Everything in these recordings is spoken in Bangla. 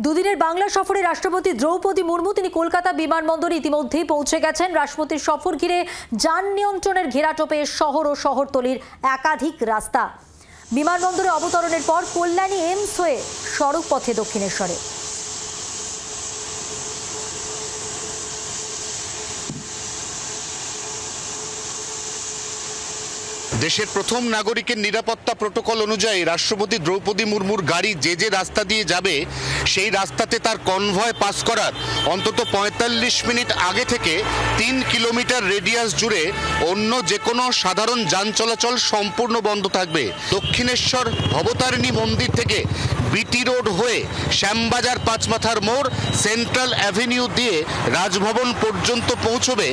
দুদিনের বাংলা সফরে রাষ্ট্রপতি দ্রৌপদী মুর্মু তিনি কলকাতা বিমানবন্দরে ইতিমধ্যেই পৌঁছে গেছেন। রাষ্ট্রপতির সফর ঘিরে যান নিয়ন্ত্রণের ঘেরাটোপে শহর ও শহরতলির একাধিক রাস্তা। বিমানবন্দরে অবতরণের পর কল্যাণী এমস হয়ে সড়ক পথে দক্ষিণেশ্বরে। দেশের প্রথম নাগরিকের নিরাপত্তা প্রোটোকল অনুযায়ী রাষ্ট্রপতি দ্রৌপদী মুর্মুর গাড়ি যে রাস্তা দিয়ে যাবে সেই রাস্তাতে তার কনভয় পাস করার অন্তত ৪৫ মিনিট আগে থেকে ৩ কিলোমিটার রেডিয়াস জুড়ে অন্য যে কোনো সাধারণ যান চলাচল সম্পূর্ণ বন্ধ থাকবে। দক্ষিণেশ্বর ভবতারিণী মন্দির থেকে বিটি রোড হয়ে শ্যামবাজার পাঁচমাথার মোড় সেন্ট্রাল অ্যাভিনিউ দিয়ে রাজভবন পর্যন্ত পৌঁছবে।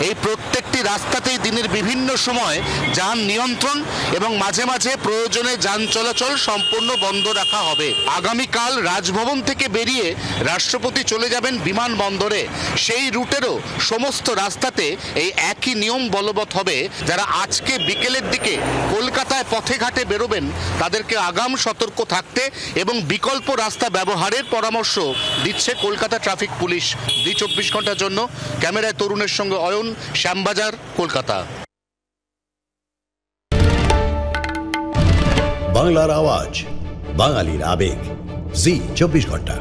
এই প্রত্যেকটি রাস্তাতেই দিনের বিভিন্ন সময় যান নিয়ন্ত্রণ এবং মাঝে মাঝে প্রয়োজনে যান চলাচল সম্পূর্ণ বন্ধ রাখা হবে। আগামীকাল রাজভবন থেকে বেরিয়ে রাষ্ট্রপতি চলে যাবেন বিমানবন্দরে। সেই রুটেরও সমস্ত রাস্তাতে এই একই নিয়ম বলবৎ হবে। যারা আজকে বিকেলের দিকে কলকাতায় পথে ঘাটে বেরোবেন তাদেরকে আগাম সতর্ক থাকতে এবং বিকল্প রাস্তা ব্যবহারের পরামর্শ দিচ্ছে কলকাতা ট্রাফিক পুলিশ। ২৪ ঘন্টার জন্য ক্যামেরায় তরুণের সঙ্গে অয়ন, শ্যামবাজার, কলকাতা। বাংলার আওয়াজ, বাঙালির আবেগ, জি ২৪ ঘন্টা।